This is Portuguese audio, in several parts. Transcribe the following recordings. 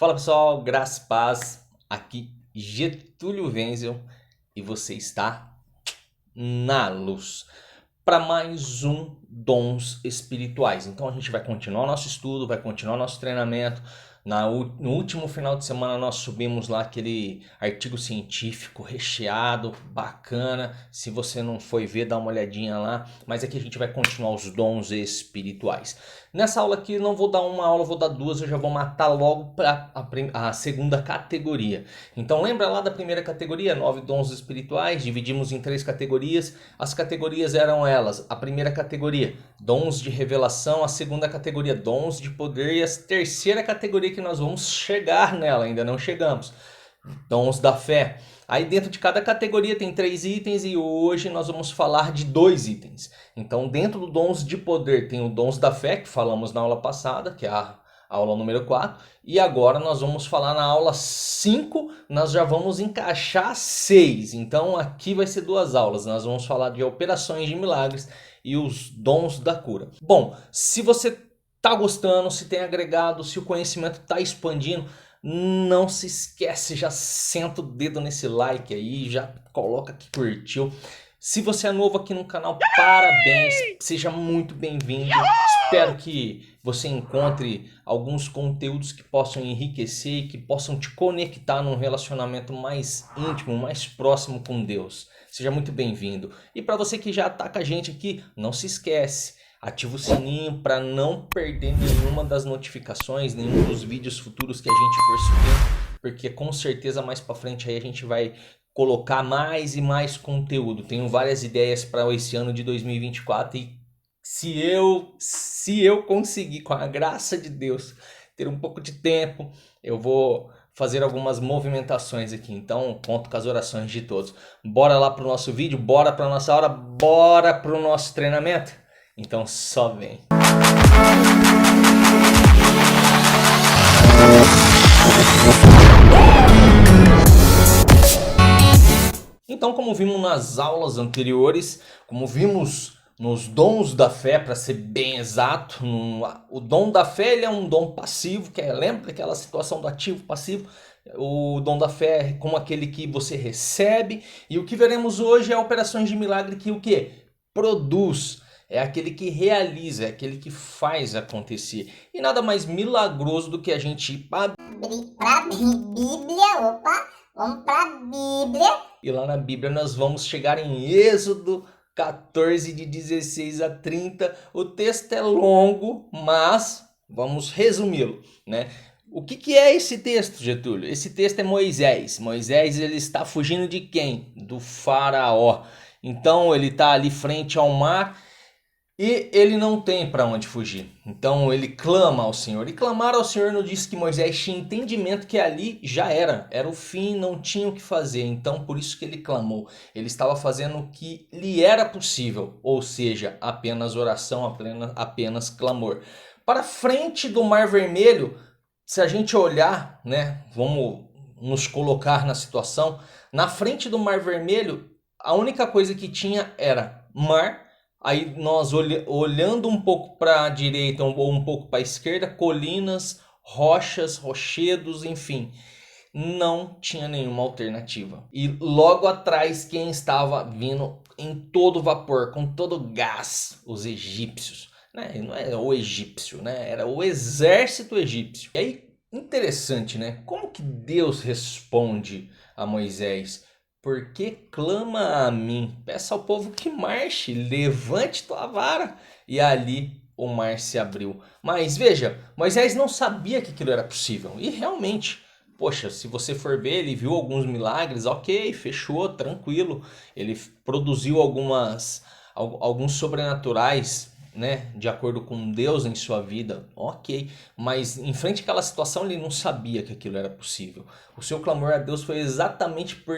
Fala pessoal, graça e paz, aqui Getúlio Wenzel e você está na luz para mais um Dons Espirituais. Então a gente vai continuar o nosso estudo, vai continuar o nosso treinamento. No último final de semana nós subimos lá aquele artigo científico recheado, bacana. Se você não foi ver, dá uma olhadinha lá. Mas aqui a gente vai continuar os dons espirituais. Nessa aula aqui não vou dar uma aula, vou dar duas. Eu já vou matar logo para a segunda categoria. Então lembra lá da primeira categoria, 9 dons espirituais. Dividimos em 3 categorias. As categorias eram elas: a primeira categoria, dons de revelação; a segunda categoria, dons de poder; e a terceira categoria que nós vamos chegar nela, ainda não chegamos, dons da fé. Aí dentro de cada categoria tem 3 itens e hoje nós vamos falar de 2 itens. Então dentro do dons de poder tem o dons da fé, que falamos na aula passada, que é a aula número 4. E agora nós vamos falar na aula 5, nós já vamos encaixar 6. Então aqui vai ser 2 aulas. Nós vamos falar de operações de milagres e os dons da cura. Bom, se você está gostando, se tem agregado, se o conhecimento está expandindo, não se esquece, já senta o dedo nesse like aí, já coloca que curtiu. Se você é novo aqui no canal, parabéns, seja muito bem-vindo. Espero que você encontre alguns conteúdos que possam enriquecer e que possam te conectar num relacionamento mais íntimo, mais próximo com Deus. Seja muito bem-vindo. E para você que já está com a gente aqui, não se esquece, ativa o sininho para não perder nenhuma das notificações, nenhum dos vídeos futuros que a gente for subindo, porque com certeza mais para frente aí a gente vai colocar mais e mais conteúdo. Tenho várias ideias para esse ano de 2024 e se eu conseguir, com a graça de Deus, ter um pouco de tempo, eu vou fazer algumas movimentações aqui. Então conto com as orações de todos. Bora lá pro nosso vídeo, bora para nossa aula, bora pro nosso treinamento. Então só vem. Então, como vimos nas aulas anteriores, como vimos nos dons da fé, para ser bem exato, o dom da fé ele é um dom passivo, lembra aquela situação do ativo passivo? O dom da fé é como aquele que você recebe, e o que veremos hoje é operações de milagre que o que? Produz. É aquele que realiza, é aquele que faz acontecer. E nada mais milagroso do que a gente ir para a Bíblia. Opa, vamos para a Bíblia. E lá na Bíblia nós vamos chegar em Êxodo 14, de 16 a 30. O texto é longo, mas vamos resumi-lo, né? O que é esse texto, Getúlio? Esse texto é Moisés. Moisés ele está fugindo de quem? Do faraó. Então ele está ali frente ao mar e ele não tem para onde fugir. Então ele clama ao Senhor. E clamar ao Senhor não diz que Moisés tinha entendimento que ali já era o fim, não tinha o que fazer. Então por isso que ele clamou. Ele estava fazendo o que lhe era possível, ou seja, apenas oração, apenas clamor. Para frente do Mar Vermelho, se a gente olhar, né, vamos nos colocar na situação, na frente do Mar Vermelho, a única coisa que tinha era mar. Aí nós olhando um pouco para a direita ou um pouco para a esquerda, colinas, rochas, rochedos, enfim. Não tinha nenhuma alternativa. E logo atrás quem estava vindo em todo vapor, com todo gás? Os egípcios. Né? Não era o egípcio, né? Era o exército egípcio. E aí, interessante, né? Como que Deus responde a Moisés? Porque clama a mim, peça ao povo que marche, levante tua vara. E ali o mar se abriu. Mas veja, Moisés não sabia que aquilo era possível. E realmente, poxa, se você for ver, ele viu alguns milagres, ok, fechou, tranquilo. Ele produziu alguns sobrenaturais, né, de acordo com Deus em sua vida, ok. Mas em frente àquela situação ele não sabia que aquilo era possível. O seu clamor a Deus foi exatamente por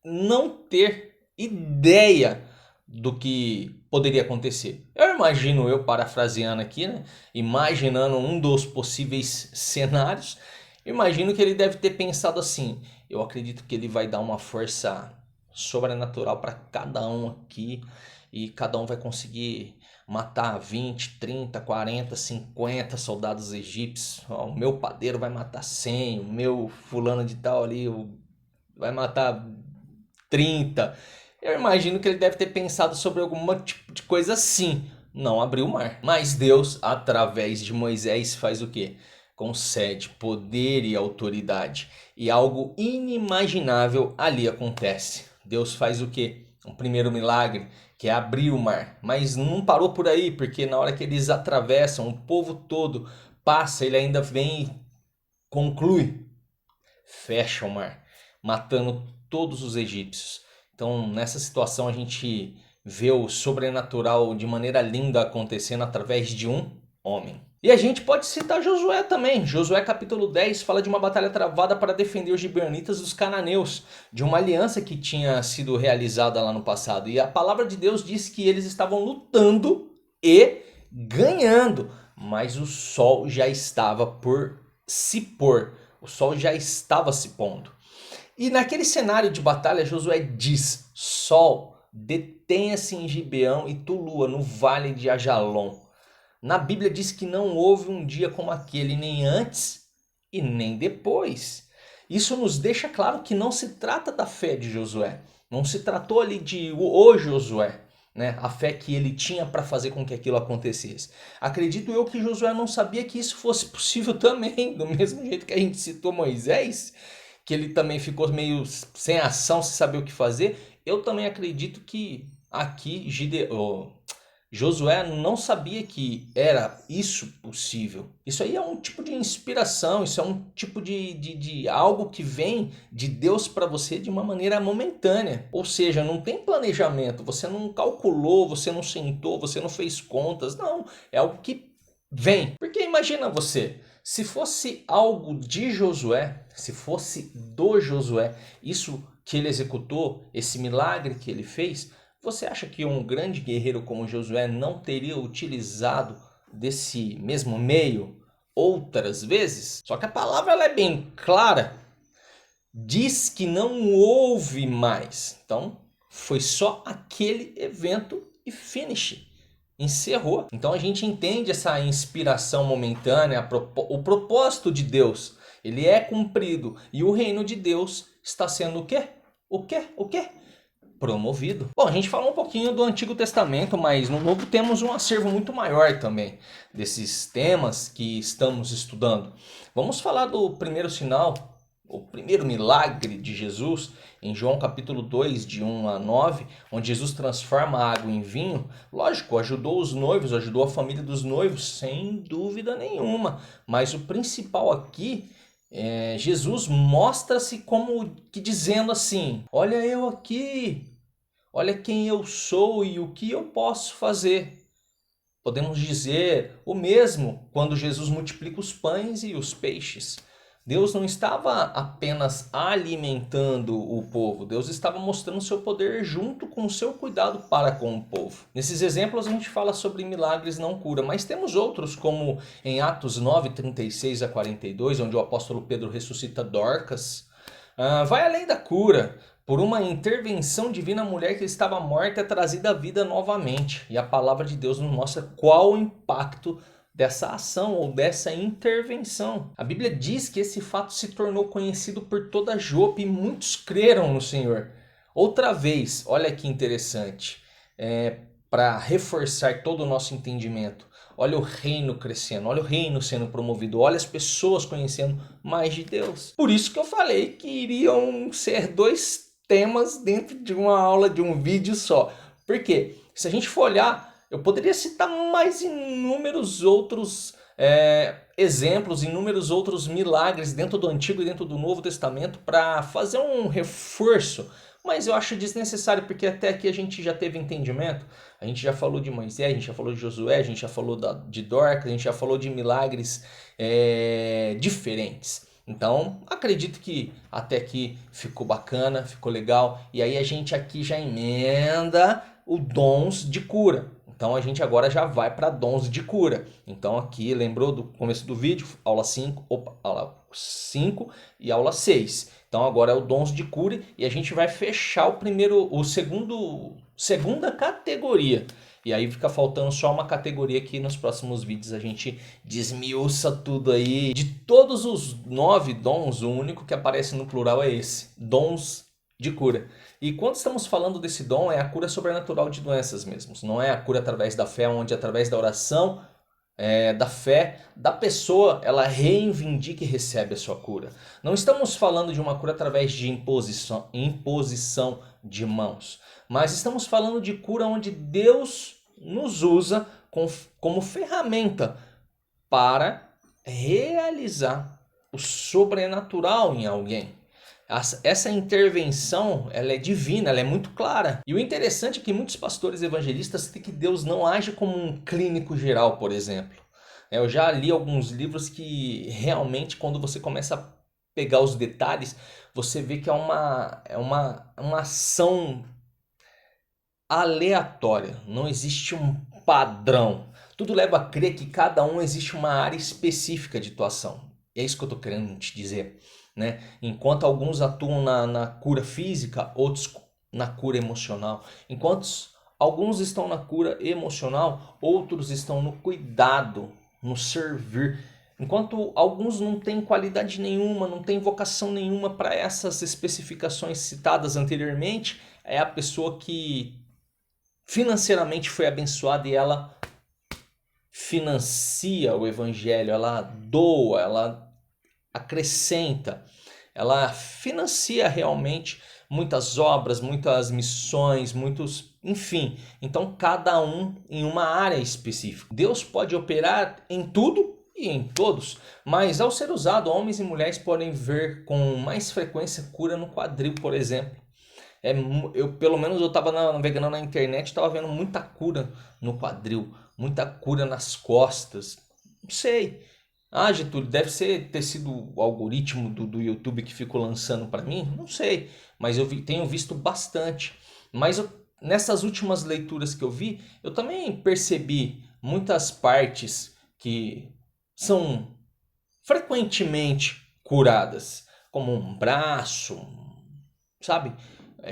não ter ideia do que poderia acontecer. Eu imagino, eu parafraseando aqui, né? Imaginando um dos possíveis cenários, imagino que ele deve ter pensado assim: eu acredito que ele vai dar uma força sobrenatural para cada um aqui e cada um vai conseguir matar 20, 30, 40, 50 soldados egípcios. Ó, o meu padeiro vai matar 100, o meu fulano de tal ali vai matar 30. Eu imagino que ele deve ter pensado sobre alguma tipo de coisa assim. Não abriu o mar. Mas Deus, através de Moisés, faz o quê? Concede poder e autoridade. E algo inimaginável ali acontece. Deus faz o quê? Um primeiro milagre, que é abrir o mar. Mas não parou por aí, porque na hora que eles atravessam, o povo todo passa, ele ainda vem e conclui, fecha o mar, matando todos os egípcios. Então, nessa situação, a gente vê o sobrenatural de maneira linda acontecendo através de um homem. E a gente pode citar Josué também. Josué capítulo 10 fala de uma batalha travada para defender os gibeonitas dos cananeus, de uma aliança que tinha sido realizada lá no passado. E a palavra de Deus diz que eles estavam lutando e ganhando, mas o sol já estava por se pôr. O sol já estava se pondo. E naquele cenário de batalha, Josué diz: Sol, detenha-se em Gibeão e tu, lua, no vale de Ajalon. Na Bíblia diz que não houve um dia como aquele, nem antes e nem depois. Isso nos deixa claro que não se trata da fé de Josué. Não se tratou ali de o Josué, né? A fé que ele tinha para fazer com que aquilo acontecesse. Acredito eu que Josué não sabia que isso fosse possível também, do mesmo jeito que a gente citou Moisés, que ele também ficou meio sem ação, sem saber o que fazer. Eu também acredito que aqui Josué não sabia que era isso possível. Isso aí é um tipo de inspiração, isso é um tipo de algo que vem de Deus para você de uma maneira momentânea. Ou seja, não tem planejamento, você não calculou, você não sentou, você não fez contas. Não, é algo que vem. Porque imagina você, se fosse algo de Josué, se fosse do Josué, isso que ele executou, esse milagre que ele fez, você acha que um grande guerreiro como Josué não teria utilizado desse mesmo meio outras vezes? Só que a palavra ela é bem clara. Diz que não houve mais. Então, foi só aquele evento e finish. Encerrou. Então a gente entende essa inspiração momentânea, o propósito de Deus. Ele é cumprido e o reino de Deus está sendo o quê? O quê? O quê? Promovido. Bom, a gente falou um pouquinho do Antigo Testamento, mas no Novo temos um acervo muito maior também desses temas que estamos estudando. Vamos falar do primeiro sinal, o primeiro milagre de Jesus, em João capítulo 2, de 1 a 9, onde Jesus transforma a água em vinho. Lógico, ajudou os noivos, ajudou a família dos noivos, sem dúvida nenhuma. Mas o principal aqui Jesus mostra-se como que dizendo assim: olha eu aqui, olha quem eu sou e o que eu posso fazer. Podemos dizer o mesmo quando Jesus multiplica os pães e os peixes. Deus não estava apenas alimentando o povo, Deus estava mostrando seu poder junto com o seu cuidado para com o povo. Nesses exemplos a gente fala sobre milagres não cura, mas temos outros como em Atos 9, 36 a 42, onde o apóstolo Pedro ressuscita Dorcas. Vai além da cura. Por uma intervenção divina, a mulher que estava morta é trazida à vida novamente. E a palavra de Deus nos mostra qual o impacto dessa ação ou dessa intervenção. A Bíblia diz que esse fato se tornou conhecido por toda Jope e muitos creram no Senhor. Outra vez, olha que interessante, para reforçar todo o nosso entendimento. Olha o reino crescendo, olha o reino sendo promovido, olha as pessoas conhecendo mais de Deus. Por isso que eu falei que iriam ser dois temas dentro de uma aula, de um vídeo só. Por quê? Se a gente for olhar, eu poderia citar mais inúmeros outros exemplos, inúmeros outros milagres dentro do Antigo e dentro do Novo Testamento para fazer um reforço, mas eu acho desnecessário porque até aqui a gente já teve entendimento. A gente já falou de Moisés, a gente já falou de Josué, a gente já falou de Dorcas, a gente já falou de milagres diferentes. Então, acredito que até aqui ficou bacana, ficou legal. E aí a gente aqui já emenda o dons de cura. Então a gente agora já vai para dons de cura. Então aqui, lembrou do começo do vídeo? Aula 5, aula 5 e aula 6. Então agora é o dons de cura e a gente vai fechar segunda categoria. E aí fica faltando só uma categoria que nos próximos vídeos a gente desmiuça tudo aí. De todos os 9 dons, o único que aparece no plural é esse, dons de cura. E quando estamos falando desse dom, é a cura sobrenatural de doenças mesmo. Não é a cura através da fé, onde através da oração, da fé da pessoa, ela reivindica e recebe a sua cura. Não estamos falando de uma cura através de imposição de mãos, mas estamos falando de cura onde Deus nos usa como ferramenta para realizar o sobrenatural em alguém. Essa intervenção, ela é divina, ela é muito clara. E o interessante é que muitos pastores evangelistas têm que Deus não age como um clínico geral, por exemplo. Eu já li alguns livros que realmente, quando você começa a pegar os detalhes, você vê que é uma ação aleatória. Não existe um padrão. Tudo leva a crer que cada um existe uma área específica de atuação. É isso que eu estou querendo te dizer. Né? Enquanto alguns atuam na cura física, outros na cura emocional. Enquanto alguns estão na cura emocional, outros estão no cuidado, no servir. Enquanto alguns não têm qualidade nenhuma, não têm vocação nenhuma para essas especificações citadas anteriormente, é a pessoa que financeiramente foi abençoada e ela financia o evangelho, ela doa, ela acrescenta, ela financia realmente muitas obras, muitas missões, enfim. Então cada um em uma área específica. Deus pode operar em tudo e em todos, mas ao ser usado, homens e mulheres podem ver com mais frequência cura no quadril, por exemplo. Pelo menos eu estava navegando na internet, estava vendo muita cura no quadril, muita cura nas costas. Não sei. Getúlio, ter sido o algoritmo do YouTube que ficou lançando para mim? Não sei, mas tenho visto bastante. Mas nessas últimas leituras que eu vi, eu também percebi muitas partes que são frequentemente curadas, como um braço, sabe?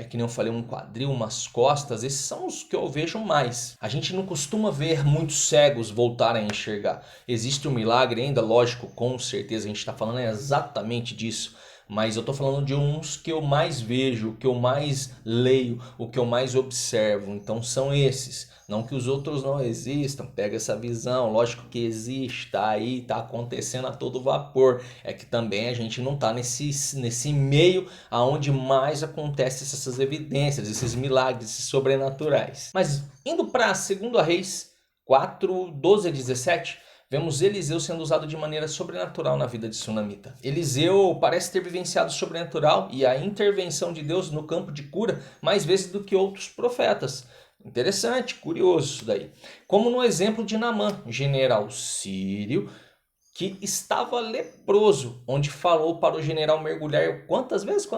Que nem eu falei, um quadril, umas costas, esses são os que eu vejo mais. A gente não costuma ver muitos cegos voltarem a enxergar. Existe um milagre ainda, lógico, com certeza a gente está falando exatamente disso. Mas eu estou falando de uns que eu mais vejo, o que eu mais leio, o que eu mais observo. Então são esses. Não que os outros não existam, pega essa visão, lógico que existe, tá aí, tá acontecendo a todo vapor. É que também a gente não tá nesse meio aonde mais acontecem essas evidências, esses milagres, esses sobrenaturais. Mas indo para 2 Reis 4, 12 a 17, vemos Eliseu sendo usado de maneira sobrenatural na vida de Sunamita. Eliseu parece ter vivenciado o sobrenatural e a intervenção de Deus no campo de cura mais vezes do que outros profetas. Interessante, curioso isso daí. Como no exemplo de Naamã, general sírio, que estava leproso, onde falou para o general mergulhar quantas vezes?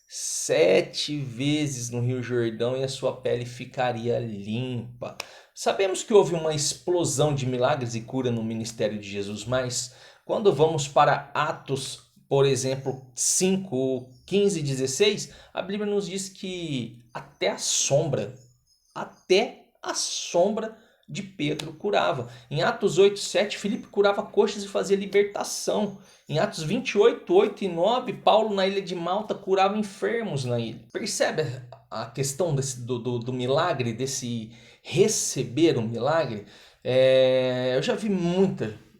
7 vezes no Rio Jordão e a sua pele ficaria limpa. Sabemos que houve uma explosão de milagres e cura no ministério de Jesus, mas quando vamos para Atos, por exemplo, 5, 15 e 16, a Bíblia nos diz que até a sombra de Pedro curava. Em Atos 8, 7, Filipe curava coxas e fazia libertação. Em Atos 28, 8 e 9, Paulo na ilha de Malta curava enfermos na ilha. Percebe a questão do milagre, desse receber o milagre? Eu já vi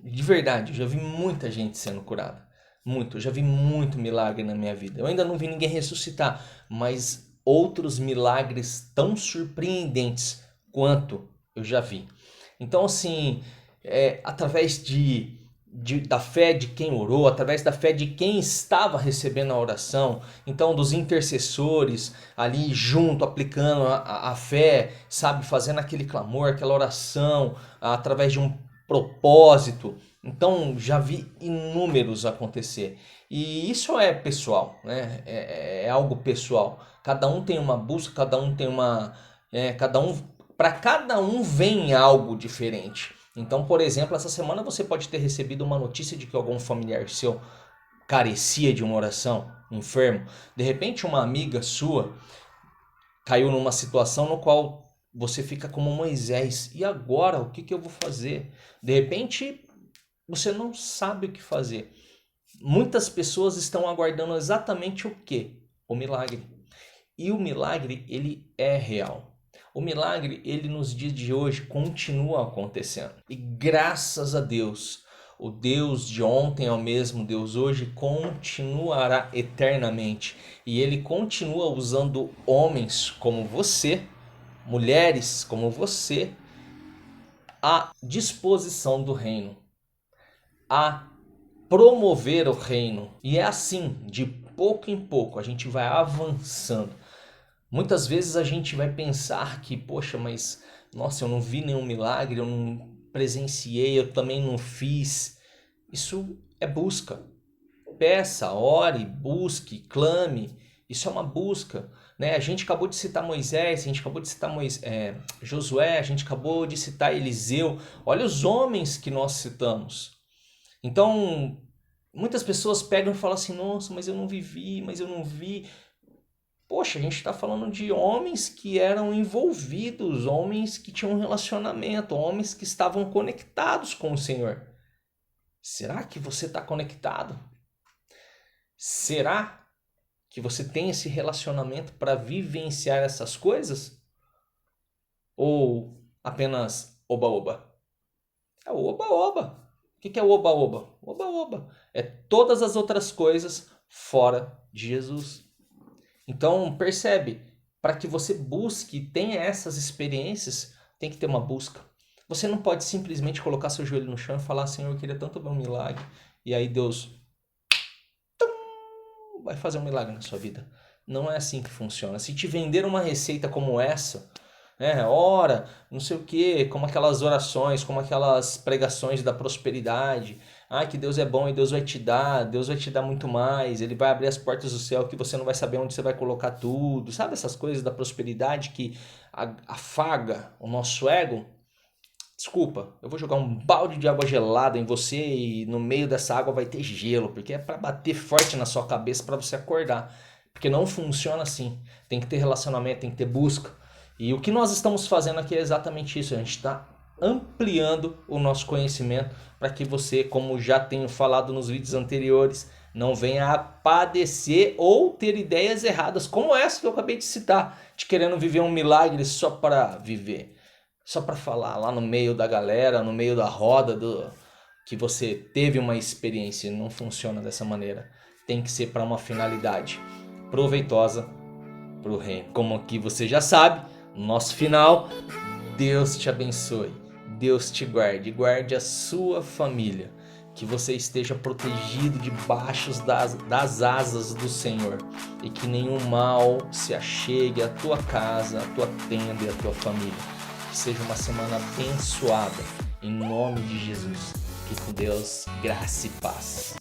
de verdade, eu já vi muita gente sendo curada. Eu já vi muito milagre na minha vida. Eu ainda não vi ninguém ressuscitar, mas outros milagres tão surpreendentes quanto eu já vi. Então, assim, através da fé de quem orou, através da fé de quem estava recebendo a oração, então dos intercessores ali junto, aplicando a fé, sabe, fazendo aquele clamor, aquela oração, através de um propósito. Então, já vi inúmeros acontecer. E isso é pessoal, né? É algo pessoal. Cada um tem uma busca, cada um tem para cada um vem algo diferente. Então, por exemplo, essa semana você pode ter recebido uma notícia de que algum familiar seu carecia de uma oração, enfermo. De repente, uma amiga sua caiu numa situação no qual você fica como Moisés. E agora, o que que eu vou fazer? De repente, você não sabe o que fazer. Muitas pessoas estão aguardando exatamente o quê? O milagre. E o milagre, ele é real. O milagre, ele nos dias de hoje continua acontecendo. E graças a Deus, o Deus de ontem é o mesmo Deus hoje, continuará eternamente. E ele continua usando homens como você, mulheres como você, à disposição do reino, a promover o reino. E é assim, de pouco em pouco, a gente vai avançando. Muitas vezes a gente vai pensar que, poxa, mas nossa, eu não vi nenhum milagre, eu não presenciei, eu também não fiz. Isso é busca. Peça, ore, busque, clame. Isso é uma busca, né? A gente acabou de citar Moisés, a gente acabou de citar Josué, a gente acabou de citar Eliseu. Olha os homens que nós citamos. Então, muitas pessoas pegam e falam assim: nossa, mas eu não vivi, mas eu não vi. Poxa, a gente está falando de homens que eram envolvidos, homens que tinham um relacionamento, homens que estavam conectados com o Senhor. Será que você está conectado? Será que você tem esse relacionamento para vivenciar essas coisas? Ou apenas oba-oba? É o oba-oba. O que é o oba-oba? Oba-oba é todas as outras coisas fora de Jesus. Então, percebe, para que você busque e tenha essas experiências, tem que ter uma busca. Você não pode simplesmente colocar seu joelho no chão e falar: Senhor, eu queria tanto ver um milagre. E aí Deus vai fazer um milagre na sua vida. Não é assim que funciona. Se te vender uma receita como essa, ora, não sei o que, como aquelas orações, como aquelas pregações da prosperidade. Ah, que Deus é bom e Deus vai te dar muito mais, Ele vai abrir as portas do céu que você não vai saber onde você vai colocar tudo. Sabe essas coisas da prosperidade que afaga o nosso ego? Desculpa, eu vou jogar um balde de água gelada em você e no meio dessa água vai ter gelo, porque é para bater forte na sua cabeça para você acordar. Porque não funciona assim. Tem que ter relacionamento, tem que ter busca. E o que nós estamos fazendo aqui é exatamente isso. A gente está ampliando o nosso conhecimento para que você, como já tenho falado nos vídeos anteriores, não venha a padecer ou ter ideias erradas, como essa que eu acabei de citar, de querendo viver um milagre só para viver. Só para falar lá no meio da galera, no meio da roda, que você teve uma experiência. Não funciona dessa maneira. Tem que ser para uma finalidade proveitosa para o reino. Como aqui você já sabe, no nosso final, Deus te abençoe, Deus te guarde, guarde a sua família, que você esteja protegido debaixo das asas do Senhor e que nenhum mal se achegue à tua casa, à tua tenda e à tua família. Que seja uma semana abençoada, em nome de Jesus. Fique com Deus, graça e paz.